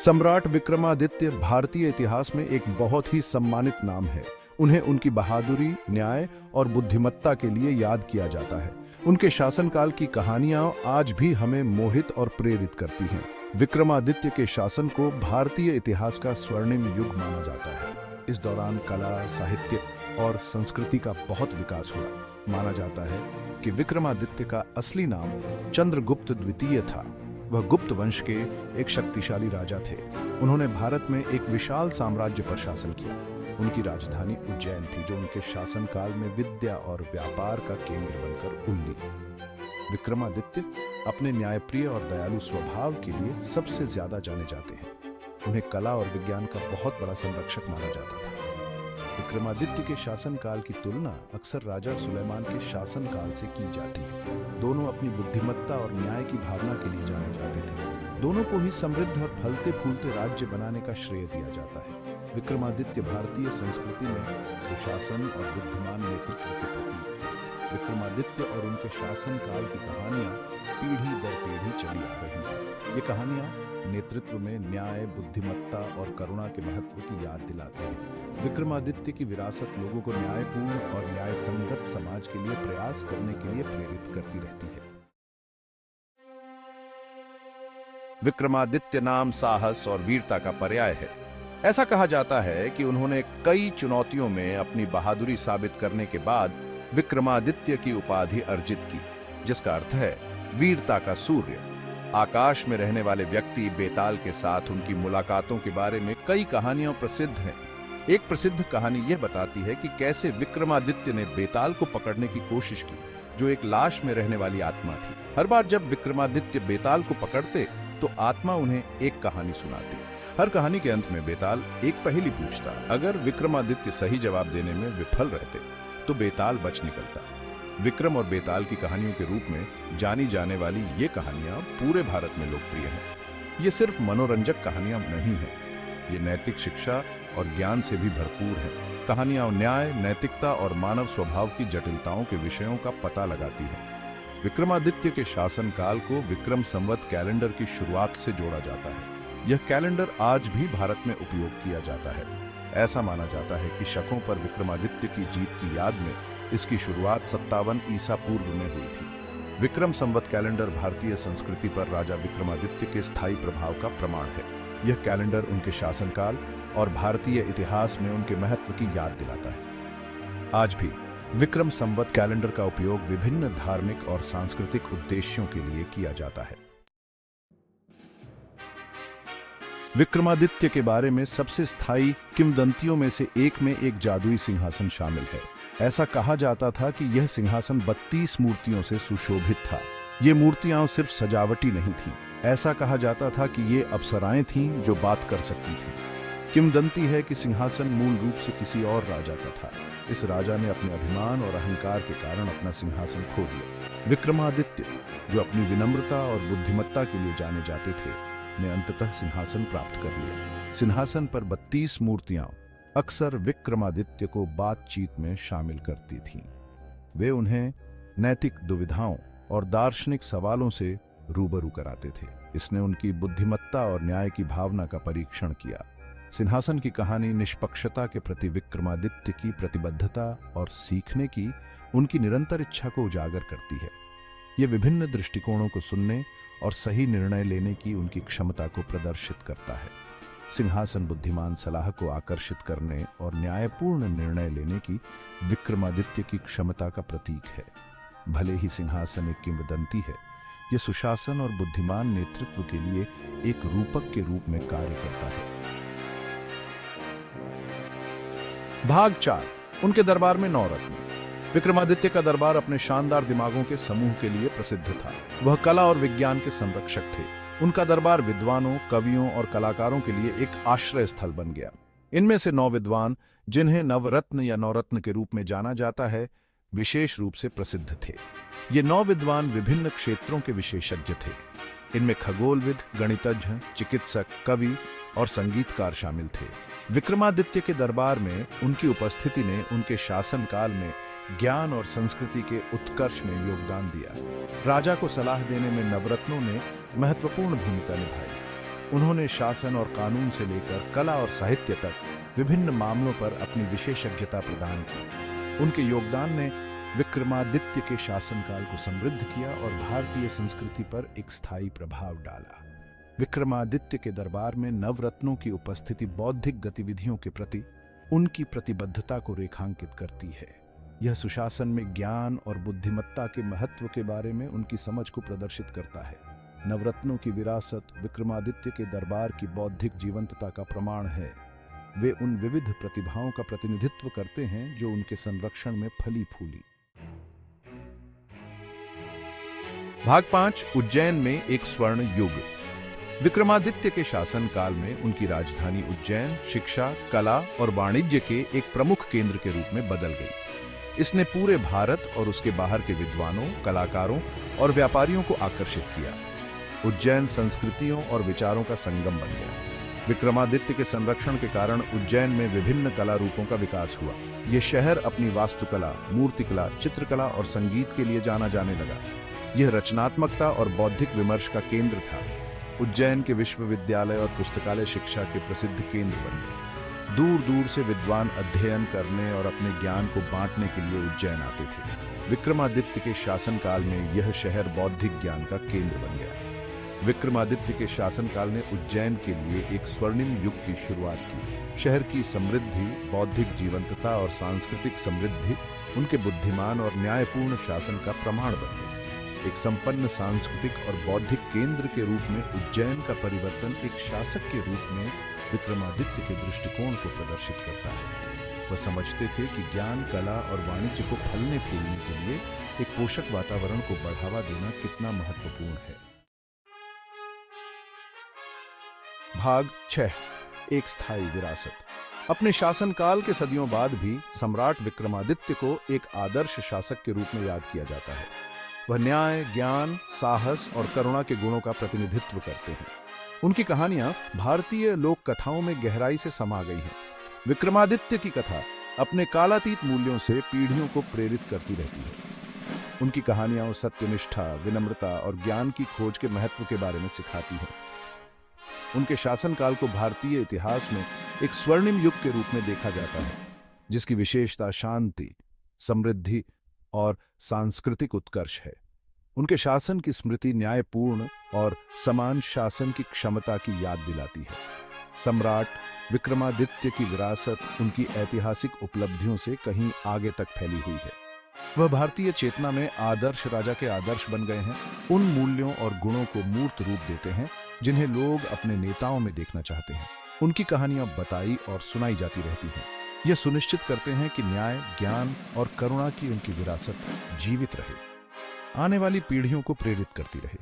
सम्राट विक्रमादित्य भारतीय इतिहास में एक बहुत ही सम्मानित नाम है। उन्हें उनकी बहादुरी, न्याय और बुद्धिमत्ता के लिए याद किया जाता है। उनके शासनकाल की कहानियां आज भी हमें मोहित और प्रेरित करती हैं। विक्रमादित्य के शासन को भारतीय इतिहास का स्वर्णिम युग माना जाता है। इस दौरान कला, साहित्य और संस्कृति का बहुत विकास हुआ। माना जाता है कि विक्रमादित्य का असली नाम चंद्रगुप्त द्वितीय था। वह गुप्त वंश के एक शक्तिशाली राजा थे। उन्होंने भारत में एक विशाल साम्राज्य पर शासन किया। उनकी राजधानी उज्जैन थी, जो उनके शासनकाल में विद्या और व्यापार का केंद्र बनकर उभरी। विक्रमादित्य अपने न्यायप्रिय और दयालु स्वभाव के लिए सबसे ज्यादा जाने जाते हैं। उन्हें कला और विज्ञान का बहुत बड़ा संरक्षक माना जाता था। विक्रमादित्य के शासनकाल की तुलना अक्सर राजा सुलेमान के शासनकाल से की जाती है। दोनों अपनी बुद्धिमत्ता और न्याय की भावना के लिए जाने जाते थे। दोनों को ही समृद्ध और फलते फूलते राज्य बनाने का श्रेय दिया जाता है। विक्रमादित्य भारतीय संस्कृति में सुशासन और बुद्धिमान नेतृत्व के प्रतीक हैं। विक्रमादित्य और उनके शासनकाल की कहानियां पीढ़ी दर पीढ़ी चली आ रही हैं। ये कहानियां नेतृत्व में न्याय, बुद्धिमत्ता और करुणा के महत्व की याद दिलाती हैं। विक्रमादित्य की विरासत लोगों को न्यायपूर्ण और न्याय संगत समाज के लिए प्रयास करने के लिए प्रेरित करती रहती है। विक्रमादित्य नाम साहस और वीरता का पर्याय है। ऐसा कहा जाता है कि उन्होंने कई चुनौतियों में अपनी बहादुरी साबित करने के बाद विक्रमादित्य की उपाधि अर्जित की, जिसका अर्थ है वीरता का सूर्य। आकाश में रहने वाले व्यक्ति बेताल के साथ उनकी मुलाकातों के बारे में कई कहानियां प्रसिद्ध हैं। एक प्रसिद्ध कहानी यह बताती है कि कैसे विक्रमादित्य ने बेताल को पकड़ने की कोशिश की, जो एक लाश में रहने वाली आत्मा थी। हर बार जब विक्रमादित्य बेताल को पकड़ते तो आत्मा उन्हें एक कहानी सुनाती। हर कहानी के अंत में बेताल एक पहेली पूछता। अगर विक्रमादित्य सही जवाब देने में विफल रहते तो बेताल बच निकलता। विक्रम और बेताल की कहानियों के रूप में जानी जाने वाली ये कहानियां पूरे भारत में लोकप्रिय हैं। ये सिर्फ मनोरंजक कहानियां नहीं हैं, ये नैतिक शिक्षा और ज्ञान से भी भरपूर हैं। कहानियां न्याय, नैतिकता और मानव स्वभाव की जटिलताओं के विषयों का पता लगाती हैं। विक्रमादित्य के शासनकाल को विक्रम संवत कैलेंडर की शुरुआत से जोड़ा जाता है। यह कैलेंडर आज भी भारत में उपयोग किया जाता है। ऐसा माना जाता है कि शकों पर विक्रमादित्य की जीत की याद में इसकी शुरुआत 57 ईसा पूर्व में हुई थी। विक्रम संवत कैलेंडर भारतीय संस्कृति पर राजा विक्रमादित्य के स्थायी प्रभाव का प्रमाण है। यह कैलेंडर उनके शासनकाल और भारतीय इतिहास में उनके महत्व की याद दिलाता है। आज भी विक्रम संवत कैलेंडर का उपयोग विभिन्न धार्मिक और सांस्कृतिक उद्देश्यों के लिए किया जाता है। विक्रमादित्य के बारे में सबसे स्थायी किंवदंतियों में से एक में एक जादुई सिंहासन शामिल है। ऐसा कहा जाता था कि यह सिंहासन 32 मूर्तियों से सुशोभित था। ये मूर्तियां सिर्फ सजावटी नहीं थीं। ऐसा कहा जाता था कि ये अप्सराएं थीं जो बात कर सकती थीं। किंवदंती है कि सिंहासन मूल रूप से किसी और राजा का था। इस राजा ने अपने अभिमान और अहंकार के कारण अपना सिंहासन खो दिया। विक्रमादित्य, जो अपनी विनम्रता और बुद्धिमत्ता के लिए जाने जाते थे, ने अंततः सिंहासन प्राप्त कर लिया। सिंहासन पर 32 मूर्तियां अक्सर विक्रमादित्य को बातचीत में शामिल करती थीं। वे उन्हें नैतिक दुविधाओं और दार्शनिक सवालों से रूबरू कराते थे। इसने उनकी बुद्धिमत्ता और न्याय की भावना का परीक्षण किया। सिंहासन की कहानी निष्पक्षता के प्रति विक्रमादित्य की प्रतिबद्धता और सीखने की उनकी निरंतर इच्छा को उजागर करती है। ये विभिन्न दृष्टिकोणों को सुनने और सही निर्णय लेने की उनकी क्षमता को प्रदर्शित करता है। सिंहासन बुद्धिमान सलाह को आकर्षित करने और न्यायपूर्ण निर्णय लेने की विक्रमादित्य की क्षमता का प्रतीक है। भले ही सिंहासन एक किंवदंती है, यह सुशासन और बुद्धिमान नेतृत्व के लिए एक रूपक के रूप में कार्य करता है। भाग 4, उनके दरबार में 9 रत्न। विक्रमादित्य का दरबार अपने शानदार दिमागों के समूह के लिए प्रसिद्ध था। वह कला और विज्ञान के संरक्षक थे। उनका दरबार विद्वानों, कवियों और कलाकारों के लिए एक आश्रय स्थल बन गया। इनमें से 9 विद्वान, जिन्हें नवरत्न या नवरत्न के रूप में जाना जाता है, विशेष रूप से प्रसिद्ध थे। ये 9 विद्वान विभिन्न क्षेत्रों के विशेषज्ञ थे। इनमें खगोलविद, गणितज्ञ, चिकित्सक, कवि और संगीतकार शामिल थे। विक्रमादित्य के दरबार में उनकी उपस्थिति ने उनके शासनकाल में ज्ञान और संस्कृति के उत्कर्ष में योगदान दिया। राजा को सलाह देने में नवरत्नों ने महत्वपूर्ण भूमिका निभाई। उन्होंने शासन और कानून से लेकर कला और साहित्य तक विभिन्न मामलों पर अपनी विशेषज्ञता प्रदान की। उनके योगदान ने विक्रमादित्य के शासनकाल को समृद्ध किया और भारतीय संस्कृति पर एक स्थायी प्रभाव डाला। विक्रमादित्य के दरबार में नवरत्नों की उपस्थिति बौद्धिक गतिविधियों के प्रति उनकी प्रतिबद्धता को रेखांकित करती है। यह सुशासन में ज्ञान और बुद्धिमत्ता के महत्व के बारे में उनकी समझ को प्रदर्शित करता है। नवरत्नों की विरासत विक्रमादित्य के दरबार की बौद्धिक जीवंतता का प्रमाण है। वे उन विविध प्रतिभाओं का प्रतिनिधित्व करते हैं जो उनके संरक्षण में फली फूली। भाग 5, उज्जैन में एक स्वर्ण युग। विक्रमादित्य के शासनकाल में उनकी राजधानी उज्जैन शिक्षा, कला और वाणिज्य के एक प्रमुख केंद्र के रूप में बदल गई। इसने पूरे भारत और उसके बाहर के विद्वानों, कलाकारों और व्यापारियों को आकर्षित किया। उज्जैन संस्कृतियों और विचारों का संगम बन गया। विक्रमादित्य के संरक्षण के कारण उज्जैन में विभिन्न कला रूपों का विकास हुआ। यह शहर अपनी वास्तुकला, मूर्तिकला, चित्रकला और संगीत के लिए जाना जाने लगा। यह रचनात्मकता और बौद्धिक विमर्श का केंद्र था। उज्जैन के विश्वविद्यालय और पुस्तकालय शिक्षा के प्रसिद्ध केंद्र बन गए। दूर दूर से विद्वान अध्ययन करने और अपने ज्ञान को बांटने के लिए उज्जैन आते थे। विक्रमादित्य के शासनकाल में यह शहर बौद्धिक ज्ञान का केंद्र बन गया। विक्रमादित्य के शासनकाल ने उज्जैन के लिए एक स्वर्णिम युग की शुरुआत की। शहर की समृद्धि, बौद्धिक जीवंतता और सांस्कृतिक समृद्धि उनके बुद्धिमान और न्यायपूर्ण शासन का प्रमाण बन गई। एक संपन्न सांस्कृतिक और बौद्धिक केंद्र के रूप में उज्जैन का परिवर्तन एक शासक के रूप में विक्रमादित्य के दृष्टिकोण को प्रदर्शित करता है। वह समझते थे कि ज्ञान, कला और वाणिज्य को फलने फूलने के लिए एक पोषक वातावरण को बढ़ावा देना कितना महत्वपूर्ण है। भाग 6, एक स्थायी विरासत। अपने शासनकाल के सदियों बाद भी सम्राट विक्रमादित्य को एक आदर्श शासक के रूप में याद किया जाता है। वह न्याय, ज्ञान, साहस और करुणा के गुणों का प्रतिनिधित्व करते हैं। उनकी कहानियां भारतीय लोक कथाओं में गहराई से समा गई हैं। विक्रमादित्य की कथा अपने कालातीत मूल्यों से पीढ़ियों को प्रेरित करती रहती है। उनकी कहानियां सत्यनिष्ठा, विनम्रता और ज्ञान की खोज के महत्व के बारे में सिखाती हैं। उनके शासनकाल को भारतीय इतिहास में एक स्वर्णिम युग के रूप में देखा जाता है, जिसकी विशेषता शांति, समृद्धि और सांस्कृतिक उत्कर्ष है। उनके शासन की स्मृति न्यायपूर्ण और समान शासन की क्षमता की याद दिलाती है। सम्राट विक्रमादित्य की विरासत उनकी ऐतिहासिक उपलब्धियों से कहीं आगे तक फैली हुई है। वह भारतीय चेतना में आदर्श राजा के आदर्श बन गए हैं। उन मूल्यों और गुणों को मूर्त रूप देते हैं जिन्हें लोग अपने नेताओं में देखना चाहते हैं। उनकी कहानियां बताई और सुनाई जाती रहती हैं। यह सुनिश्चित करते हैं कि न्याय, ज्ञान और करुणा की उनकी विरासत जीवित रहे, आने वाली पीढ़ियों को प्रेरित करती रहे।